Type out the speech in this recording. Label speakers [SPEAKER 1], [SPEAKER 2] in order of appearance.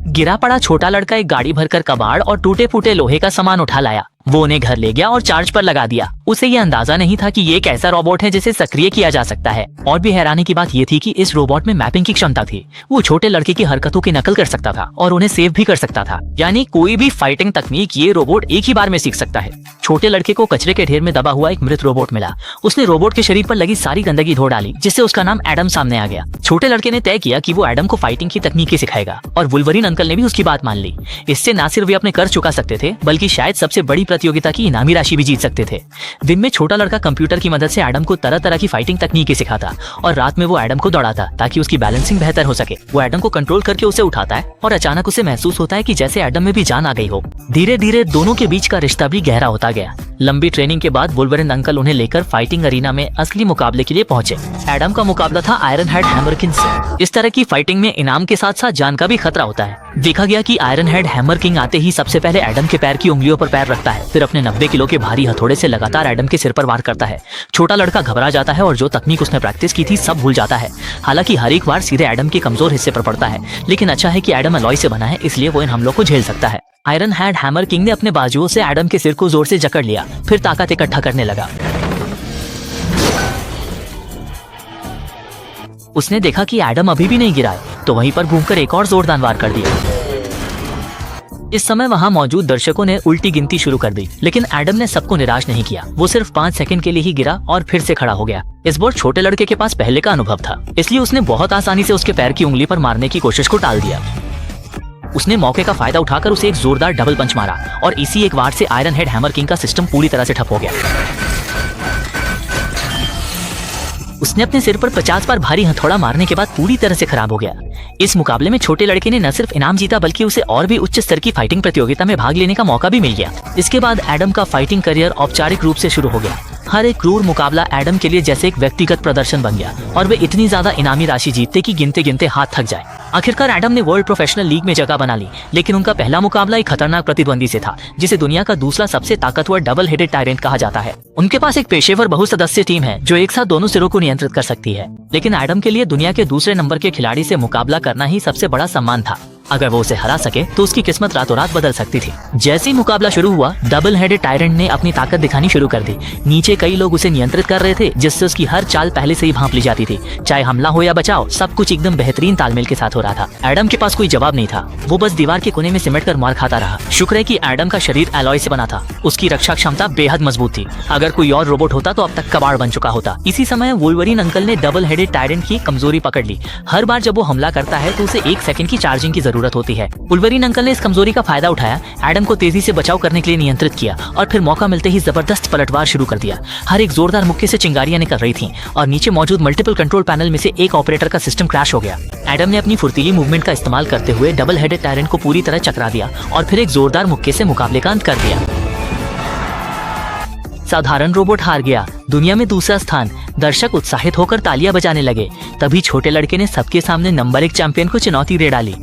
[SPEAKER 1] गिरा पड़ा छोटा लड़का एक गाड़ी भरकर कबाड़ और टूटे फूटे लोहे का सामान उठा लाया। वो उन्हें घर ले गया और चार्ज पर लगा दिया। उसे ये अंदाजा नहीं था कि ये एक ऐसा रोबोट है जिसे सक्रिय किया जा सकता है। और भी हैरानी की बात ये थी कि इस रोबोट में मैपिंग की क्षमता थी। वो छोटे लड़के की हरकतों की नकल कर सकता था और उन्हें सेव भी कर सकता था। यानी कोई भी फाइटिंग तकनीक ये रोबोट एक ही बार में सीख सकता है। छोटे लड़के को कचरे के ढेर में दबा हुआ एक मृत रोबोट मिला। उसने रोबोट के शरीर पर लगी सारी गंदगी धो डाली, जिससे उसका नाम एडम सामने आ गया। छोटे लड़के ने तय किया कि वो एडम को फाइटिंग की तकनीकें सिखाएगा और वुल्वरीन अंकल ने भी उसकी बात मान ली। इससे न सिर्फ वे अपने कर्ज चुका सकते थे, बल्कि शायद सबसे बड़ी प्रतियोगिता की इनामी राशि भी जीत सकते थे। दिन में छोटा लड़का कंप्यूटर की मदद से एडम को तरह तरह की फाइटिंग तकनीकें सिखाता और रात में वो एडम को दौड़ाता ताकि उसकी बैलेंसिंग बेहतर हो सके। वो एडम को कंट्रोल करके उसे उठाता है और अचानक उसे महसूस होता है कि जैसे एडम में भी जान आ गई हो। धीरे धीरे दोनों के बीच का रिश्ता भी गहरा होता गया। लंबी ट्रेनिंग के बाद वुल्वरीन अंकल उन्हें लेकर फाइटिंग अरीना में असली मुकाबले के लिए पहुंचे। एडम का मुकाबला था आयरन हेड हैमर किंग से। इस तरह की फाइटिंग में इनाम के साथ साथ जान का भी खतरा होता है। देखा गया कि आयरन हेड हैमर किंग आते ही सबसे पहले एडम के पैर की उंगलियों पर पैर रखता है, फिर अपने 90 किलो के भारी हथौड़े से लगातार एडम के सिर पर वार करता है। छोटा लड़का घबरा जाता है और जो तकनीक उसने प्रैक्टिस की थी सब भूल जाता है। हालांकि हर एक बार सीधे एडम के कमजोर हिस्से पर पड़ता है, लेकिन अच्छा है कि एडम अलॉय से बना है, इसलिए वो इन हमलों को झेल सकता है। आयरन हेड हैमर किंग ने अपने बाजुओं से एडम के सिर को जोर से जकड़ लिया, फिर ताकत इकट्ठा करने लगा। उसने देखा कि एडम अभी भी नहीं गिरा है, तो वहीं पर घूमकर एक और जोरदार वार कर दिया। इस समय वहां मौजूद दर्शकों ने उल्टी गिनती शुरू कर दी, लेकिन एडम ने सबको निराश नहीं किया। वो सिर्फ 5 सेकंड के लिए ही गिरा और फिर से खड़ा हो गया। इस बार छोटे लड़के के पास पहले का अनुभव था, इसलिए उसने बहुत आसानी से उसके पैर की उंगली पर मारने की कोशिश को टाल दिया। उसने मौके का फायदा उठाकर उसे एक जोरदार डबल पंच मारा और इसी एक वार से आयरन हेड हैमर किंग का सिस्टम पूरी तरह से ठप हो गया। उसने अपने सिर पर 50 बार भारी हथौड़ा मारने के बाद पूरी तरह से खराब हो गया। इस मुकाबले में छोटे लड़के ने न सिर्फ इनाम जीता, बल्कि उसे और भी उच्च स्तर की फाइटिंग प्रतियोगिता में भाग लेने का मौका भी मिल गया। इसके बाद एडम का फाइटिंग करियर औपचारिक रूप से शुरू हो गया। हर एक क्रूर मुकाबला एडम के लिए जैसे एक व्यक्तिगत प्रदर्शन बन गया और वे इतनी ज्यादा इनामी राशि जीतते कि गिनते गिनते हाथ थक जाए। आखिरकार एडम ने वर्ल्ड प्रोफेशनल लीग में जगह बना ली, लेकिन उनका पहला मुकाबला एक खतरनाक प्रतिद्वंदी से था, जिसे दुनिया का दूसरा सबसे ताकतवर डबल हेडेड टायरेंट कहा जाता है। उनके पास एक पेशेवर बहुसदस्यीय टीम है जो एक साथ दोनों सिरों को नियंत्रित कर सकती है, लेकिन एडम के लिए दुनिया के दूसरे नंबर के खिलाड़ी से मुकाबला करना ही सबसे बड़ा सम्मान था। अगर वो उसे हरा सके तो उसकी किस्मत रातों रात बदल सकती थी। जैसे ही मुकाबला शुरू हुआ, डबल हेडेड टायरेंट ने अपनी ताकत दिखानी शुरू कर दी। नीचे कई लोग उसे नियंत्रित कर रहे थे, जिससे उसकी हर चाल पहले से ही भांप ली जाती थी। चाहे हमला हो या बचाव, सब कुछ एकदम बेहतरीन तालमेल के साथ हो रहा था। एडम के पास कोई जवाब नहीं था। वो बस दीवार के कोने में सिमट कर मार खाता रहा। शुक्र है कि एडम का शरीर अलॉय से बना था। उसकी रक्षा क्षमता बेहद मजबूत थी। अगर कोई और रोबोट होता तो अब तक कबाड़ बन चुका होता। इसी समय वुल्वरीन अंकल ने डबल हेडेड टायरेंट की कमजोरी पकड़ ली। हर बार जब वो हमला करता है तो उसे 1 सेकंड की चार्जिंग की जरूरत होती है। वुल्वरीन अंकल ने इस कमजोरी का फायदा उठाया, एडम को तेजी से बचाव करने के लिए नियंत्रित किया और फिर मौका मिलते ही जबरदस्त पलटवार शुरू कर दिया। हर एक जोरदार मुक्के से चिंगारियां निकल रही थीं और नीचे मौजूद मल्टीपल कंट्रोल पैनल में से एक ऑपरेटर का सिस्टम क्रैश हो गया। एडम ने अपनी फुर्तीली मूवमेंट का इस्तेमाल करते हुए डबल हेडेड टायरेंट को पूरी तरह चकरा दिया और फिर एक जोरदार मुक्के से मुकाबले का अंत कर दिया। साधारण रोबोट हार गया, दुनिया में दूसरा स्थान। दर्शक उत्साहित होकर तालियां बजाने लगे। तभी छोटे लड़के ने सबके सामने नंबर 1 चैंपियन को चुनौती दे डाली।